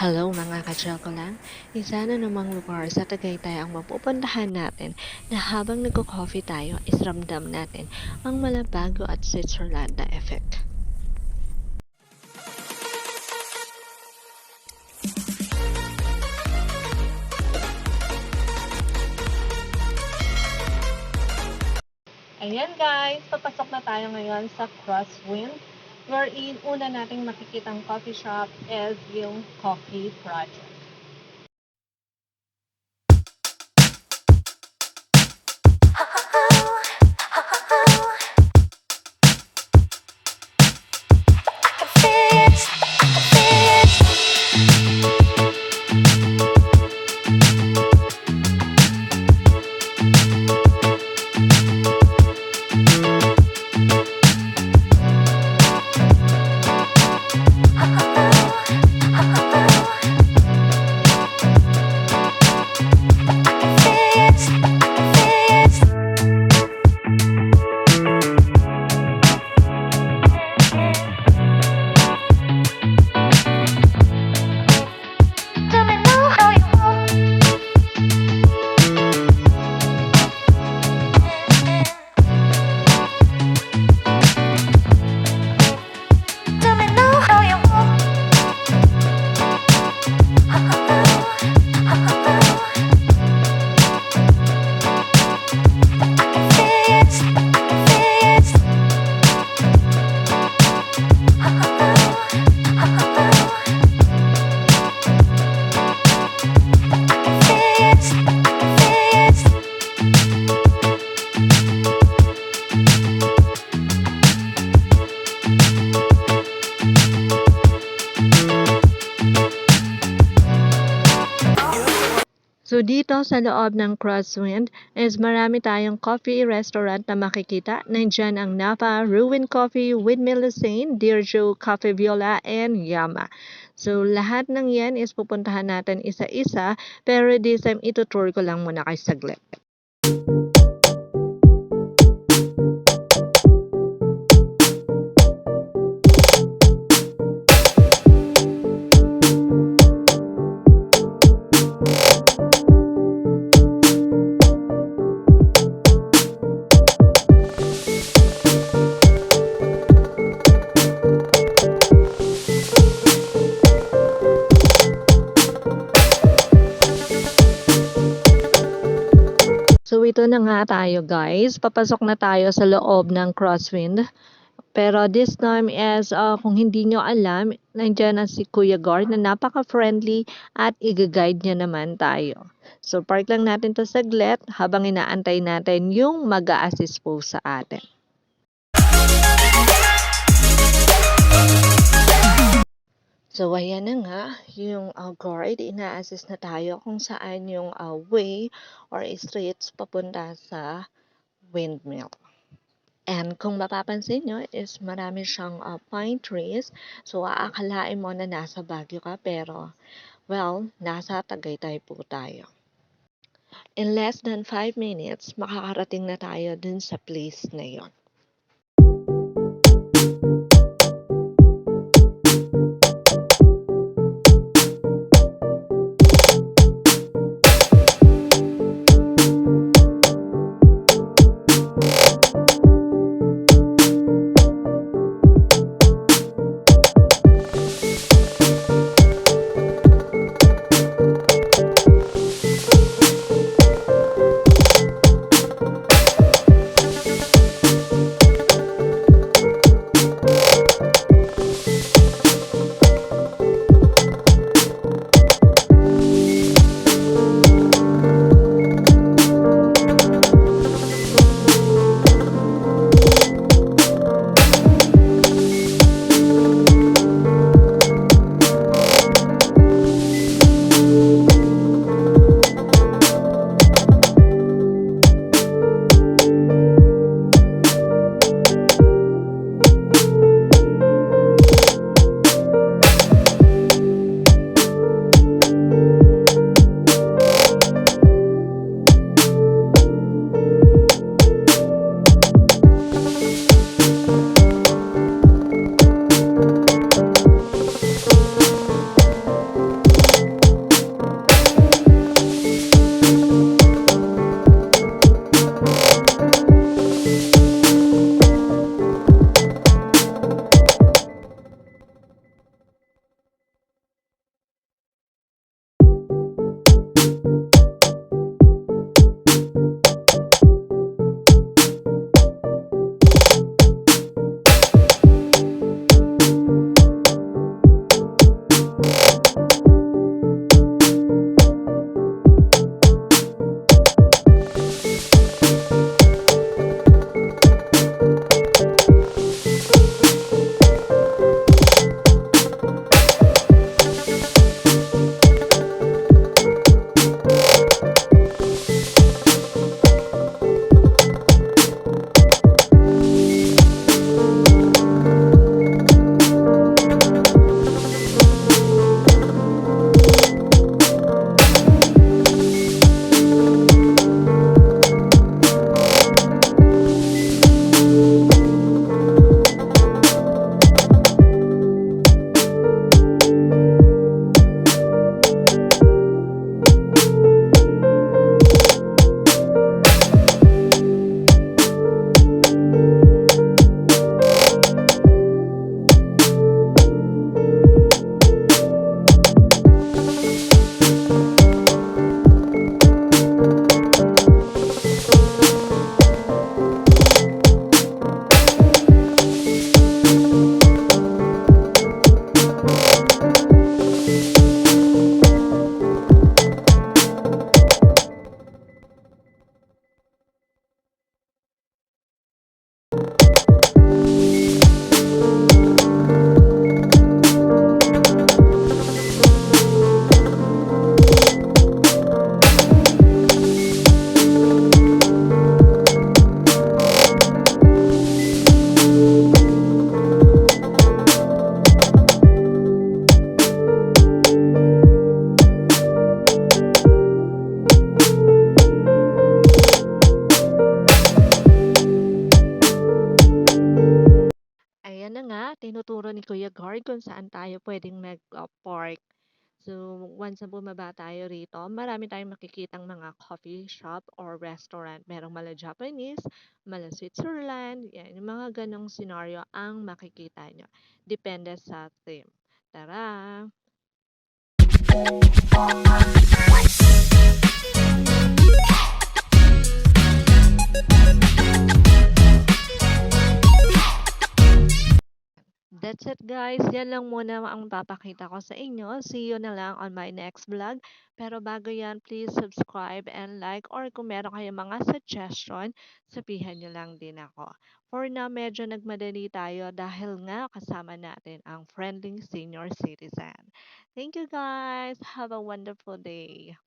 Hello mga ka-chokolang! Isa na namang lugar sa Tagaytay ang mapupuntahan natin na habang nagko-coffee tayo is ramdam natin ang Malabago at Switzerland na effect. Ayan guys, papasok na tayo ngayon sa Crosswind wherein una nating makikitang coffee shop is yung Coffee Project. So dito sa loob ng Crosswind is marami tayong coffee restaurant na makikita. Nandiyan ang Napa, Ruin Coffee, Windmill Lane, Dear Joe, Cafe Viola, and Yama. So lahat ng yan is pupuntahan natin isa-isa pero this time itutour ko lang muna kay saglit. So ito na nga tayo guys, papasok na tayo sa loob ng Crosswind. Pero this time is kung hindi nyo alam, nandiyan na si Kuya Gar na napaka-friendly at i-guide niya naman tayo. So park lang natin to saglit habang inaantay natin yung mag-a-assist po sa atin. So, ayan na nga, yung guard, ina-assist na tayo kung saan yung way or streets papunta sa windmill. And kung mapapansin nyo, is marami siyang pine trees. So, aakalain mo na nasa Baguio ka, pero, well, nasa Tagaytay po tayo. In less than 5 minutes, makakarating na tayo dun sa place na yon. area guard kung saan tayo puwedeng mag park. So, once na bumaba tayo rito, marami tayong makikitang mga coffee shop or restaurant. Merong mala Japanese, mala Switzerland, yan, yung mga ganong scenario ang makikita nyo. Depende sa theme. Tara! That's it guys. Yan lang muna ang papakita ko sa inyo. See you na lang on my next vlog. Pero bago yan, please subscribe and like or kung meron kayong mga suggestion, sabihan nyo lang din ako. For now, medyo nagmadali tayo dahil nga kasama natin ang friendly senior citizen. Thank you guys. Have a wonderful day.